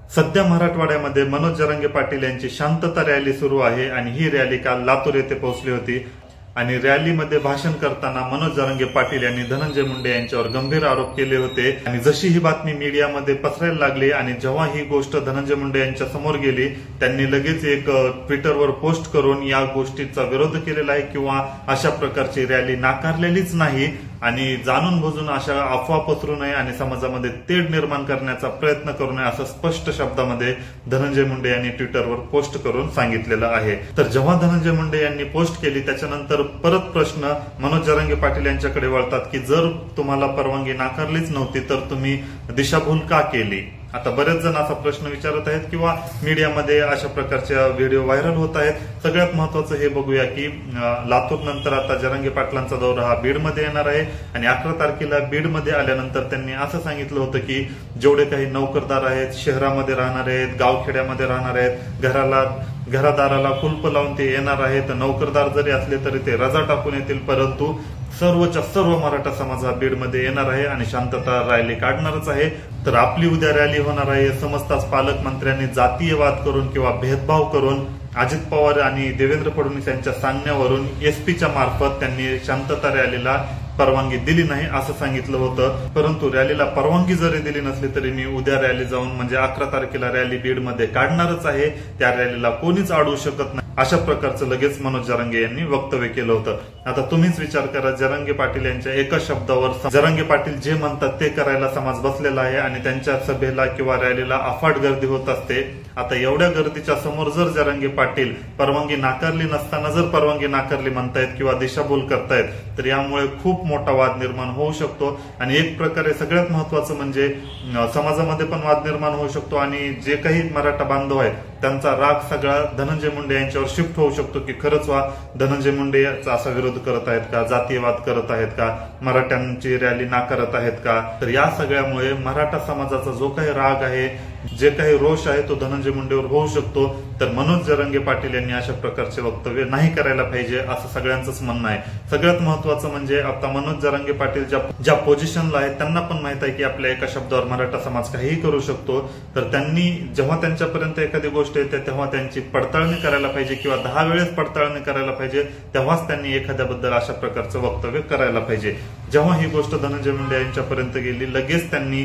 सध्या मराठवाड्यामध्ये मनोज जरांगे पाटील यांची शांतता रॅली सुरू आहे आणि ही रॅली काल लातूर येथे पोहोचली होती आणि रॅलीमध्ये भाषण करताना मनोज जरांगे पाटील यांनी धनंजय मुंडे यांच्यावर गंभीर आरोप केले होते आणि जशी ही बातमी मीडियामध्ये पसरायला लागली आणि जेव्हा ही गोष्ट धनंजय मुंडे यांच्या समोर गेली त्यांनी लगेच एक ट्विटरवर पोस्ट करून या गोष्टीचा विरोध केलेला आहे किंवा अशा प्रकारची रॅली नाकारलेलीच नाही आणि जाणून बुजून अशा अफवा पसरू नये आणि समाजामध्ये तेढ निर्माण करण्याचा प्रयत्न करू नये असं स्पष्ट शब्दामध्ये धनंजय मुंडे यांनी ट्विटरवर पोस्ट करून सांगितलेलं आहे। तर जेव्हा धनंजय मुंडे यांनी पोस्ट केली त्याच्यानंतर परत प्रश्न मनोज जरांगे पाटील यांच्याकडे वळतात की जर तुम्हाला परवानगी नाकारलीच नव्हती तर तुम्ही दिशाभूल का केली। आता बरेच जण असा प्रश्न विचारत आहेत किंवा मीडियामध्ये अशा प्रकारच्या व्हिडिओ व्हायरल होत आहेत। सगळ्यात महत्वाचं हे बघूया की लातूर नंतर आता जरांगे पाटलांचा दौरा हा बीडमध्ये येणार आहे आणि 11 तारखेला बीडमध्ये आल्यानंतर त्यांनी असं सांगितलं होतं की जेवढे काही नोकरदार आहेत, शहरामध्ये राहणार आहेत, गावखेड्यामध्ये राहणार आहेत, घरादाराला कुलप लावून ते येणार आहेत, नोकरदार जरी असले तरी ते रजा टाकून येतील, परंतु सर्वच्या सर्व मराठा समाज हा बीडमध्ये येणार आहे आणि शांतता रॅली काढणारच आहे। तर आपली उद्या रॅली होणार आहे समजताच पालकमंत्र्यांनी जातीयवाद करून किंवा भेदभाव करून अजित पवार आणि देवेंद्र फडणवीस यांच्या सांगण्यावरून एसपीच्या मार्फत त्यांनी शांतता रॅलीला परवानगी दिली नाही असं सांगितलं होतं। परंतु रॅलीला परवानगी जरी दिली नसली तरी मी उद्या रॅली जाऊन म्हणजे 11 तारखेला रॅली बीडमध्ये काढणारच आहे, त्या रॅलीला कोणीच अडवू शकत नाही अशा प्रकारचं लगेच मनोज जरांगे यांनी वक्तव्य केलं होतं। आता तुम्हीच विचार करा, जरांगे पाटील यांच्या एका शब्दावर जरांगे पाटील जे म्हणतात ते करायला समाज बसलेला आहे आणि त्यांच्या सभेला किंवा रॅलीला अफाट गर्दी होत असते। आता एवढ्या गर्दीच्या समोर जर जरांगे पाटील परवानगी नाकारली नसताना जर परवानगी नाकारली म्हणतायत किंवा दिशाभूल करतायत तर यामुळे खूप मोठा वाद निर्माण होऊ शकतो आणि एक प्रकारे सगळ्यात महत्वाचं म्हणजे समाजामध्ये पण वाद निर्माण होऊ शकतो आणि जे काही मराठा बांधव आहेत त्यांचा राग सगळा धनंजय मुंडे यांच्यावर शिफ्ट होऊ शकतो की खरंच धनंजय मुंडे असा विरोध करत आहेत का, जातीयवाद करत आहेत का, मराठ्यांची रॅली नाकारत आहेत का। तर या सगळ्यामुळे मराठा समाजाचा जो काही राग आहे, जे काही रोष आहे तो धनंजय मुंडेवर होऊ शकतो। तर मनोज जरांगे पाटील यांनी अशा प्रकारचे वक्तव्य नाही करायला पाहिजे असं सगळ्यांचंच म्हणणं आहे। सगळ्यात महत्वाचं म्हणजे आता मनोज जरांगे पाटील ज्या पोझिशनला आहेत त्यांना पण माहित आहे की आपल्या एका शब्दावर मराठा समाज काहीही करू शकतो। तर त्यांनी जेव्हा त्यांच्यापर्यंत एखादी गोष्ट येते तेव्हा त्यांची पडताळणी करायला पाहिजे किंवा 10 वेळेस पडताळणी करायला पाहिजे, तेव्हाच त्यांनी एखाद्याबद्दल अशा प्रकारचं वक्तव्य करायला पाहिजे। जेव्हा ही गोष्ट धनंजय मुंडे यांच्यापर्यंत गेली लगेच त्यांनी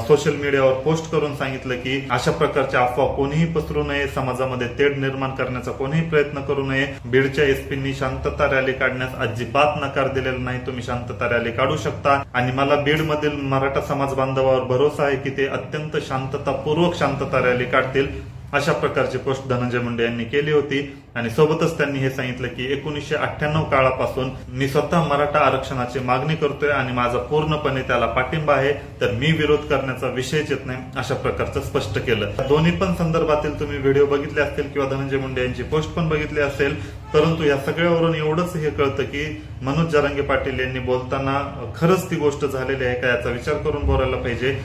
सोशल मीडियावर पोस्ट करून सांगितलं की अशा प्रकारच्या अफवा कोणीही पसरू नये, समाजामध्ये तेढ निर्माण करण्याचा कोणीही प्रयत्न करू नये। बीडच्या एसपींनी शांतता रॅली काढण्यास अजिबात नकार दिलेला नाही, तुम्ही शांतता रॅली काढू शकता आणि मला बीडमधील मराठा समाज बांधवावर भरोसा आहे की ते अत्यंत शांततापूर्वक शांतता रॅली काढतील अशा प्रकारची पोस्ट धनंजय मुंडे यांनी केली होती आणि सोबतच त्यांनी हे सांगितलं की 1998 काळापासून मी स्वतः मराठा आरक्षणाची मागणी करतोय आणि माझा पूर्णपणे त्याला पाठिंबा आहे, तर मी विरोध करण्याचा विषयच येत नाही अशा प्रकारचं स्पष्ट केलं। दोन्ही पण संदर्भातील तुम्ही व्हिडिओ बघितले असतील किंवा धनंजय मुंडे यांची पोस्ट पण बघितली असेल, परंतु या सगळ्यावरून एवढंच हे कळतं की मनोज जरांगे पाटील यांनी बोलताना खरंच ती गोष्ट झालेली आहे का याचा विचार करून बोलायला पाहिजे।